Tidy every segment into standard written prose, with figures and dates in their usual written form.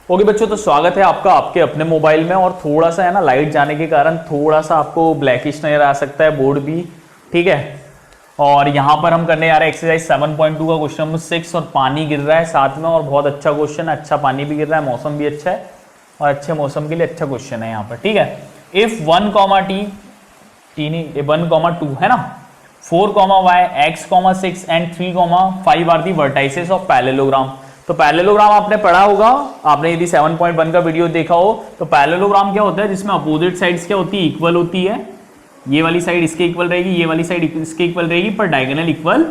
Okay बच्चों, तो स्वागत है आपका आपके अपने मोबाइल में। और थोड़ा सा है ना, लाइट जाने के कारण थोड़ा सा आपको ब्लैकिश नजर आ सकता है बोर्ड भी, ठीक है। और यहाँ पर हम करने जा रहे हैं एक्सरसाइज 7.2 का क्वेश्चन नंबर 6। और पानी गिर रहा है साथ में, और बहुत अच्छा क्वेश्चन है, अच्छा पानी भी गिर रहा है, मौसम भी अच्छा है, और अच्छे मौसम के लिए अच्छा क्वेश्चन है यहाँ पर, ठीक है। इफ 1,2 है ना, 4,y, x,6 and 3,5 are the vertices of parallelogram. तो पैरेललोग्राम आपने पढ़ा होगा, आपने यदि 7.1 का वीडियो देखा हो तो पैरेललोग्राम क्या होता है, जिसमें अपोजिट साइड्स क्या होती है, इक्वल होती है। ये वाली साइड इसके इक्वल रहेगी, ये वाली साइड इसके इक्वल रहेगी, पर डायगोनल इक्वल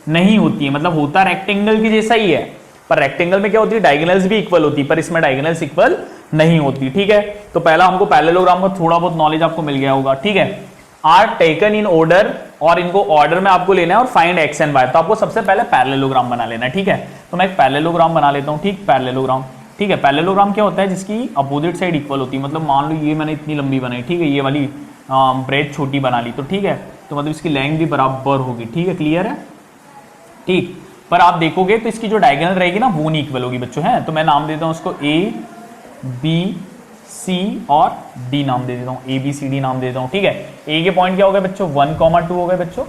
नहीं होती है। मतलब होता रेक्टेंगल के जैसा ही है, पर रेक्टेंगल में क्या होती है, डायगोनल्स भी इक्वल होती है, पर इसमें डायगोनल्स इक्वल नहीं होती, ठीक है। तो पहला हमको पैरेललोग्राम का थोड़ा बहुत नॉलेज आपको मिल गया होगा, ठीक है। आर टेकन इन ऑर्डर, और इनको ऑर्डर में आपको लेना है, और फाइंड एक्स एंड वाई। तो आपको सबसे पहले पैरेललोग्राम बना लेना है, ठीक है। तो मैं एक पैरेललोग्राम बना लेता हूं, ठीक। पैरेललोग्राम, ठीक है। पैरेललोग्राम क्या होता है, जिसकी अपोजिट साइड इक्वल होती है। मतलब मान लो ये मैंने इतनी लंबी बनाई, ठीक है, ये वाली ब्रेथ छोटी बना ली, तो ठीक है, तो मतलब इसकी लेंथ भी बराबर होगी, ठीक है, क्लियर है, ठीक। पर आप देखोगे तो इसकी जो डायगोनल रहेगी ना, वो नहीं इक्वल होगी बच्चों, है। तो मैं नाम देता हूं उसको ए बी सी और डी नाम दे देता हूँ, ए बी सी डी नाम दे देता हूँ, ठीक है। ए के पॉइंट क्या हो गए बच्चों, 1,2 हो गए बच्चों।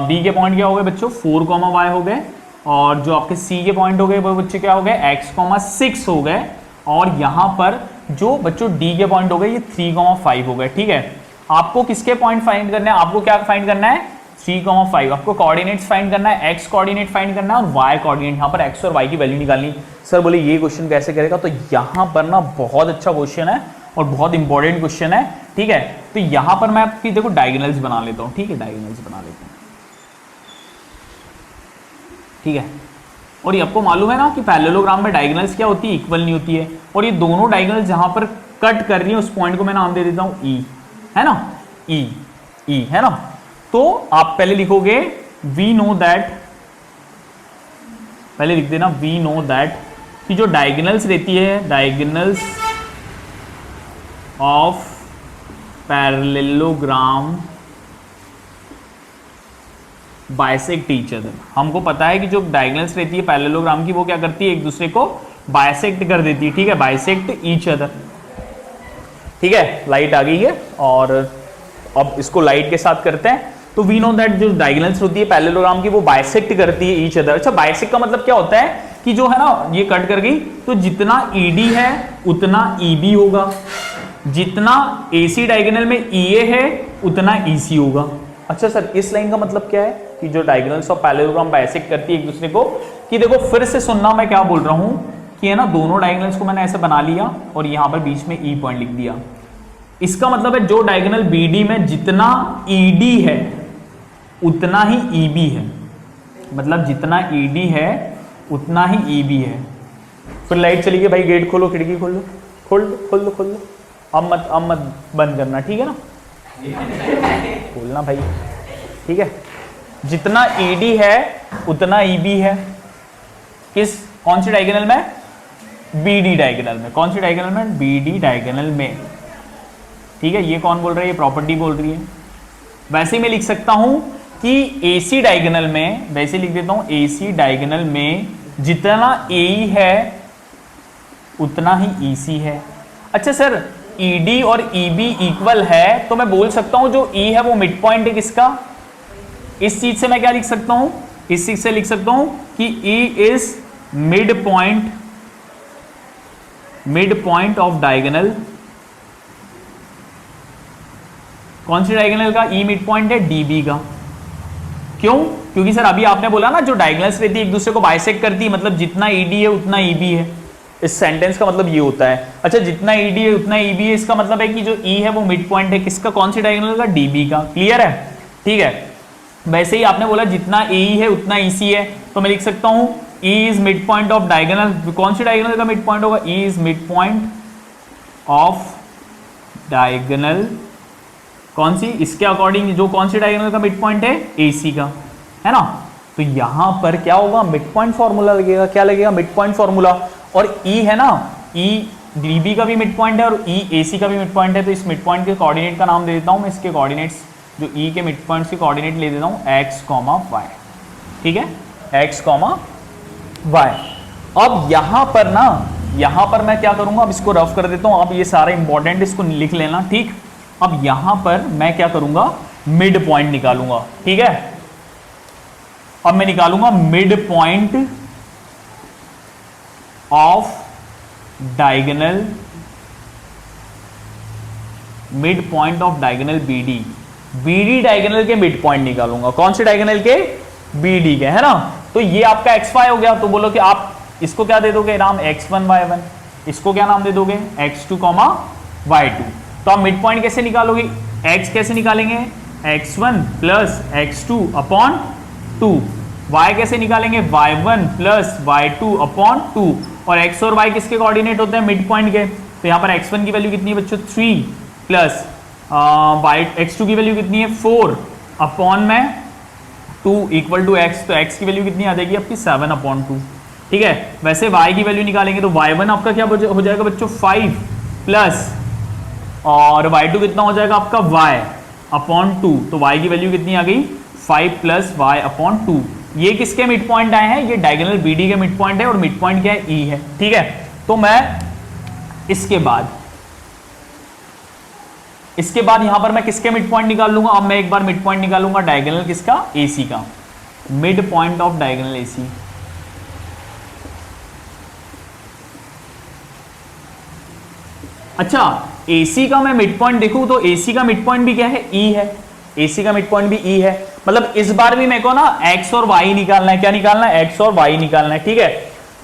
बी के पॉइंट क्या हो गए बच्चों, 4,y हो गए। और जो आपके सी के पॉइंट हो गए वो बच्चे क्या हो गए, x,6 हो गए। और यहाँ पर जो बच्चों डी के पॉइंट हो गए, ये 3,5 हो गए, ठीक है। आपको किसके पॉइंट फाइंड करना है, आपको क्या फाइंड करना है, 3,5। आपको कोऑर्डिनेट्स फाइंड करना है, x कोऑर्डिनेट फाइंड करना है और y कोऑर्डिनेट। यहाँ पर x और y की वैल्यू निकालनी। सर बोले ये क्वेश्चन कैसे करेगा, तो यहाँ पर ना बहुत अच्छा क्वेश्चन है और बहुत इंपॉर्टेंट क्वेश्चन है, ठीक है। तो यहाँ पर मैं आपकी देखो डायगोनल्स बना लेता हूँ, ठीक है, डायगोनल्स बना लेता हूँ, ठीक है। और ये आपको मालूम है ना कि पैरेललोग्राम में डायगोनल्स क्या होती है, इक्वल नहीं होती है। और ये दोनों डायगोनल्स जहां पर कट कर रही है, उस पॉइंट को मैं नाम दे देता हूं ई, है ना, ई, ई, है ना। तो आप पहले लिखोगे वी नो दैट, पहले लिख देना वी नो दैट कि जो डायगोनल्स रहती है, diagonals of parallelogram bisect each other. हमको पता है कि जो डायगोनल्स रहती है पैरेललोग्राम की, वो क्या करती है, एक दूसरे को बाइसेक्ट कर देती है, ठीक है, बाइसेक्ट ईच अदर, ठीक है। लाइट आ गई है, और अब इसको लाइट के साथ करते हैं। तो वी नो दैट जो डायगोनल्स होती है पैरेललोग्राम की, वो बाइसेक्ट करती है ईच अदर। अच्छा, बाइसेक्ट का मतलब क्या होता है कि जो है ना, ये कट कर गई तो जितना ईडी है उतना ईबी होगा, जितना एसी डायगोनल में ईए है उतना ईसी होगा। अच्छा सर, इस लाइन का मतलब क्या है कि जो डायगोनल्स ऑफ पैरेललोग्राम बाइसेक्ट करती है एक दूसरे को, कि देखो फिर से सुनना मैं क्या बोल रहा हूं कि है ना, दोनों डायगोनल्स को मैंने ऐसे बना लिया और यहां पर बीच में ई पॉइंट लिख दिया। इसका मतलब है जो डायगोनल बीडी में जितना ईडी है उतना ही ईबी है, मतलब जितना ईडी है उतना ही ईबी है। फिर लाइट चली गई भाई, गेट खोलो, खिड़की खोल लो, खोल लो, खोल लो, खोल लो। अब मत बंद करना, ठीक है ना, खोलना भाई, ठीक है। जितना ईडी है उतना ईबी है, किस, कौन सी डायगोनल में, बीडी डायगोनल में। कौन सी डायगोनल में, बीडी डायगोनल में, ठीक है। ये कौन बोल रहा है, ये प्रॉपर्टी बोल रही है। वैसे मैं लिख सकता हूं कि एसी डायगोनल में, वैसे लिख देता हूं, एसी डायगोनल में जितना ए है उतना ही ईसी है। अच्छा सर, ईडी और ईबी इक्वल है, तो मैं बोल सकता हूं जो ई है वो मिड पॉइंट है किसका, इस चीज से मैं क्या लिख सकता हूं, इस चीज से लिख सकता हूं कि E is mid point of diagonal. कौन सी डायगोनल का ई मिड पॉइंट है, डीबी का। क्यों, क्योंकि सर अभी आपने बोला ना जो डायगोनल्स रहती है एक दूसरे को बाइसेक्ट करती है, मतलब जितना ईडी है उतना ईबी है। इस सेंटेंस का मतलब ये होता है। अच्छा, जितना ईडी है उतना ईबी है, इसका मतलब है कि जो ई है वो मिड पॉइंट है किसका, कौन सी डायगोनल का, डीबी का। क्लियर है, ठीक है। वैसे ही आपने बोला जितना ए है उतना ईसी है, तो मैं लिख सकता हूं E is mid point of diagonal. कौन सी डायगोनल का मिड पॉइंट होगा, E is mid point of diagonal, कौन सी, इसके अकॉर्डिंग जो कौन सी डायगोनल का मिड पॉइंट है, एसी का, है ना। तो यहां पर क्या होगा, मिड पॉइंट फॉर्मूला लगेगा। क्या लगेगा, मिड पॉइंट फॉर्मूला। और ई है ना, ई डीबी का भी मिड पॉइंट है और ई एसी का भी मिड पॉइंट है, तो इस मिड पॉइंट के कोऑर्डिनेट का नाम दे देता हूं मैं, इसके कोऑर्डिनेट्स, जो ई के मिड पॉइंट्स के कोऑर्डिनेट ले देता हूं एक्स, वाई, ठीक है, एक्स, वाई। अब यहां पर ना यहां पर मैं क्या करूंगा, अब इसको रफ कर देता हूं, अब ये सारा इंपॉर्टेंट इसको लिख लेना, ठीक। अब यहां पर मैं क्या करूंगा, मिड पॉइंट निकालूंगा, ठीक है। अब मैं निकालूंगा mid point of diagonal, mid point of diagonal BD, BD diagonal के मिड पॉइंट निकालूंगा। कौन से डायगोनल के, बीडी के, है ना। तो ये आपका x5 हो गया। तो बोलो कि आप इसको क्या दे दोगे नाम, x1 y1, इसको क्या नाम दे दोगे, x2 y2। तो आप मिड पॉइंट कैसे निकालोगे, x कैसे निकालेंगे, x1 plus x2 upon 2, y कैसे निकालेंगे, y1 प्लस y2 अपॉन 2, और x और y किसके कोऑर्डिनेट होते हैं, मिड पॉइंट के। तो यहाँ पर x1 की वैल्यू कितनी है बच्चों, 3 प्लस x2 की वैल्यू कितनी है, 4 अपॉन में 2 इक्वल टू x। तो x की वैल्यू कितनी आ जाएगी आपकी, 7 अपॉन 2, ठीक है। वैसे y की वैल्यू निकालेंगे तो y1 आपका क्या हो जाएगा बच्चों, 5 प्लस, और y2 कितना हो जाएगा आपका, y अपॉन 2। तो y की वैल्यू कितनी आ गई, 5 प्लस y अपॉन 2। ये किसके मिड पॉइंट आए हैं, ये डायगोनल BD के मिड पॉइंट है, और मिड पॉइंट क्या है, E है, ठीक है। तो मैं इसके बाद यहां पर मैं किसके मिड पॉइंट निकाल लूंगा, अब मैं एक बार मिड पॉइंट निकालूंगा डायगोनल किसका, AC का, mid point of diagonal AC। अच्छा, AC का मैं मिड पॉइंट देखूं तो AC का मिड पॉइंट भी क्या है, E है, AC का मिड पॉइंट भी E है। मतलब इस बार भी मेरे को ना x और y निकालना है, क्या निकालना है, x और y निकालना है, ठीक है।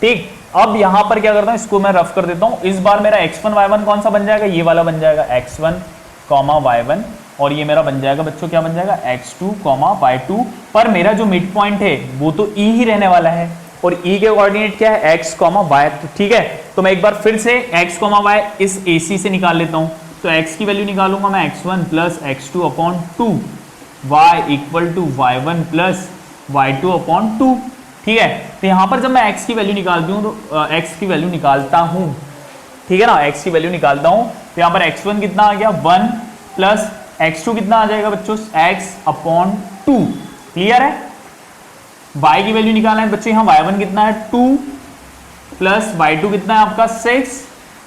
ठीक, अब यहां पर क्या करता हूं, इसको मैं रफ कर देता हूं। इस बार मेरा x1 y1 कौन सा बन जाएगा, ये वाला बन जाएगा, x1 y1, और ये मेरा बन जाएगा बच्चों, क्या बन जाएगा, x2 y2। पर मेरा जो मिड पॉइंट है वो तो E ही रहने वाला है, और E के कोऑर्डिनेट क्या है, x y, ठीक है। तो मैं एक बार फिर से x y इस AC से निकाल लेता हूं। तो x की वैल्यू निकालूंगा मैं, x1 plus x2 upon 2, y equal to y1 plus y2 upon 2, ठीक है। तो यहां पर जब मैं x की वैल्यू निकालती हूं तो x की वैल्यू निकालता हूं, ठीक है ना, x की वैल्यू निकालता हूं, तो यहां पर x1 कितना आ गया, 1 प्लस x2 कितना आ जाएगा बच्चों, x अपॉन 2, क्लियर है। y की वैल्यू निकालना है बच्चों, यहां y1 कितना है, 2 प्लस y2 कितना है आपका, 6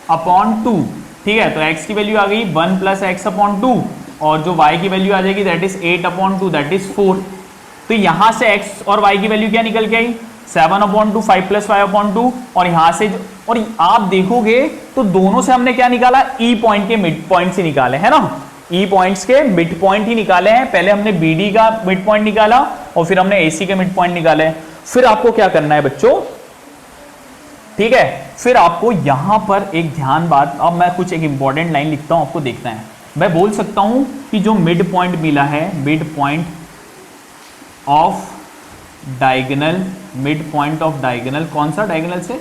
अपॉन 2, ठीक है। तो x की वैल्यू आ गई 1 प्लस x अपॉन 2, और जो y की वैल्यू आ जाएगी that is 8 upon 2, that is 4। तो यहां से x और y की वैल्यू क्या निकल के आई, 7 अपॉन 2, 5 प्लस 5 अपॉन 2, और यहां से और आप देखोगे तो दोनों से हमने क्या निकाला, E पॉइंट के मिड पॉइंट से निकाले, है ना, E पॉइंट्स के मिड पॉइंट ही निकाले हैं। पहले हमने BD का मिड पॉइंट निकाला, और फिर हमने AC के मिड पॉइंट निकाले। फिर आपको क्या करना है बच्चों, ठीक है, फिर आपको यहां पर एक ध्यान बात, अब मैं कुछ एक इंपॉर्टेंट लाइन लिखता हूं, आपको देखना है। मैं बोल सकता हूं कि जो मिड पॉइंट मिला है, mid point of diagonal, mid point of diagonal, कौन सा डायगोनल से,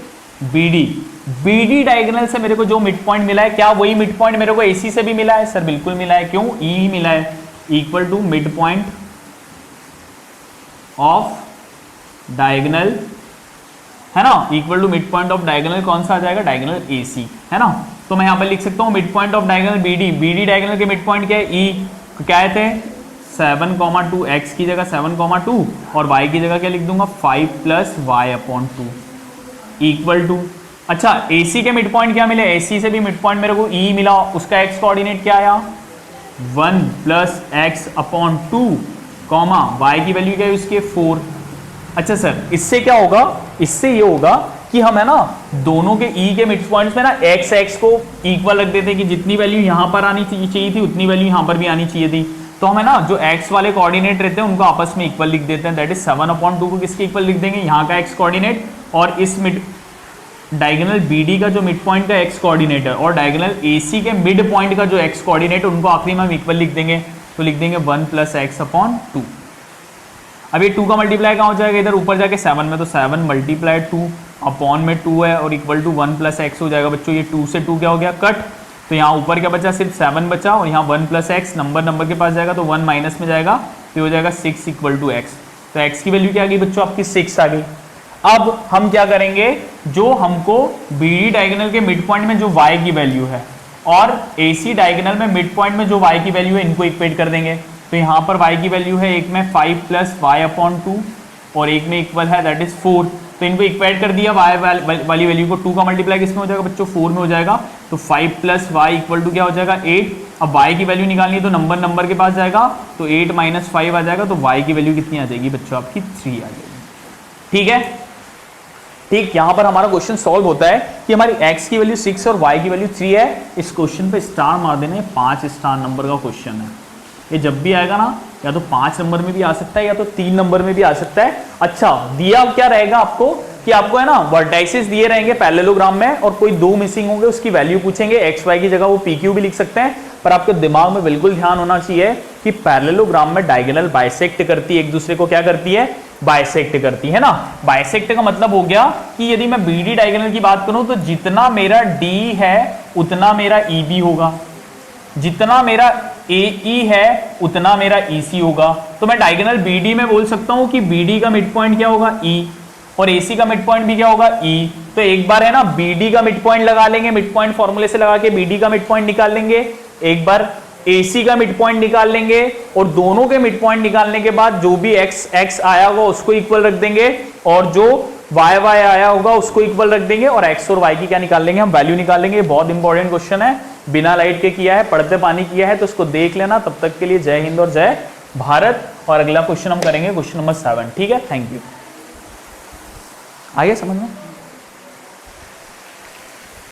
BD डायगोनल से मेरे को जो मिड पॉइंट मिला है, क्या वही मिड पॉइंट मेरे को AC से भी मिला है, सर बिल्कुल मिला है, क्यों, E ही मिला है, equal to mid point of diagonal, है ना, equal to mid point of diagonal, कौन सा आ जाएगा, डायगोनल AC, है ना। तो मैं यहां पर लिख सकता हूं mid point of diagonal BD diagonal के मिड पॉइंट क्या है, E, क्या थे 7,2, x की जगह 7,2, और y की जगह क्या लिख दूंगा, 5 plus y upon 2 equal to, अच्छा AC के मिड पॉइंट क्या मिले, AC से भी मिड पॉइंट मेरे को E मिला, उसका x कोऑर्डिनेट क्या आया, 1 प्लस x अपॉन 2, y की वैल्यू क्या है उसके, 4। अच्छा सर, इससे क्या होगा, इससे ये होगा कि हम, है ना, दोनों के E के मिड पॉइंट्स में ना x को इक्वल रख देते हैं, कि जितनी वैल्यू यहां पर आनी चाहिए थी उतनी वैल्यू यहां पर भी आनी चाहिए थी। तो हमें ना जो x वाले कोऑर्डिनेट रहते हैं उनको आपस में इक्वल लिख देते हैं, दैट इज 7/2 को किसके इक्वल लिख देंगे, यहाँ का x कोऑर्डिनेट, और इस मिड डायगोनल BD का जो मिड पॉइंट का x कोऑर्डिनेट है, और डायगोनल AC के मिड पॉइंट का जो x कोऑर्डिनेट है, उनको आखिरी में हम इक्वल लिख देंगे। तो लिख देंगे 1 प्लस x अपॉन 2। अब ये 2 का मल्टीप्लाई कहाँ हो जाएगा, इधर ऊपर जाके 7 में, तो 7 मल्टीप्लाई 2 अपॉन में 2 है, और इक्वल टू 1 प्लस x हो जाएगा बच्चों। ये 2 से 2 क्या हो गया, कट। तो यहाँ ऊपर क्या बचा, सिर्फ 7 बचा, और यहाँ 1 प्लस एक्स नंबर के पास जाएगा तो 1 माइनस में जाएगा, तो हो जाएगा 6 इक्वल टू एक्स। तो x की वैल्यू क्या आ गई बच्चों, आपकी 6 आ गई। अब हम क्या करेंगे, जो हमको BD डायगोनल के मिड पॉइंट में जो y की वैल्यू है और AC डायगोनल में मिड पॉइंट में जो y की वैल्यू है, इनको इक्वेट कर देंगे। तो यहाँ पर y की वैल्यू है एक में 5 प्लस y अपॉन 2, और एक में इक्वल है दैट इज 4, तो इनको इक्वेट कर दिया, y वाली वैल्यू को 2 का मल्टीप्लाई किसमें हो जाएगा बच्चों 4 में हो जाएगा, तो 5 प्लस वाई इक्वल टू क्या हो जाएगा 8। अब y की वैल्यू निकालनी है तो नंबर के पास जाएगा, तो 8 माइनस 5 आ जाएगा, तो y की वैल्यू कितनी आ जाएगी बच्चों आपकी 3 आ जाएगी। ठीक है, ठीक, यहां पर हमारा क्वेश्चन सॉल्व होता है कि हमारी x की वैल्यू 6 और y की वैल्यू 3 है। इस क्वेश्चन पे स्टार मार देने, 5 स्टार नंबर का क्वेश्चन है। ये जब भी आएगा ना या तो 5 नंबर में भी आ सकता है या तो 3 नंबर में भी आ सकता है। अच्छा, दिया क्या रहेगा आपको कि आपको है ना वर्टाइसेस दिए रहेंगे पैरेललोग्राम में और कोई 2 मिसिंग होंगे, उसकी वैल्यू पूछेंगे, एक्स वाई की जगह वो पी क्यू भी लिख सकते हैं, पर आपके दिमाग में बिल्कुल ध्यान होना चाहिए कि पैरेललोग्राम में डायगोनल बाइसेक्ट करती है, एक दूसरे को क्या करती है, बाइसेक्ट करती है ना। बाइसेक्ट का मतलब हो गया कि यदि मैं बीडी डायगोनल की बात करूं तो जितना मेरा डी है उतना मेरा ईबी होगा, जितना मेरा AE है उतना मेरा EC होगा। तो मैं डायगोनल BD में बोल सकता हूं कि BD का मिड पॉइंट क्या होगा E और AC का मिड पॉइंट भी क्या होगा E। तो एक बार है ना BD का मिड पॉइंट लगा लेंगे, मिड पॉइंट फॉर्मूले से लगा के BD का मिड पॉइंट निकाल लेंगे, एक बार AC का मिड पॉइंट निकाल लेंगे और दोनों के मिड पॉइंट निकालने के बाद जो भी x आया होगा उसको इक्वल रख देंगे और जो y आया होगा उसको इक्वल रख देंगे और x और y की क्या निकाल लेंगे, हम वैल्यू निकाल लेंगे। बहुत इंपॉर्टेंट क्वेश्चन है, बिना लाइट के किया है, पढ़ते पानी किया है, तो उसको देख लेना। तब तक के लिए जय हिंद और जय भारत। और अगला क्वेश्चन हम करेंगे क्वेश्चन नंबर 7। ठीक है, थैंक यू। आइए समझ में।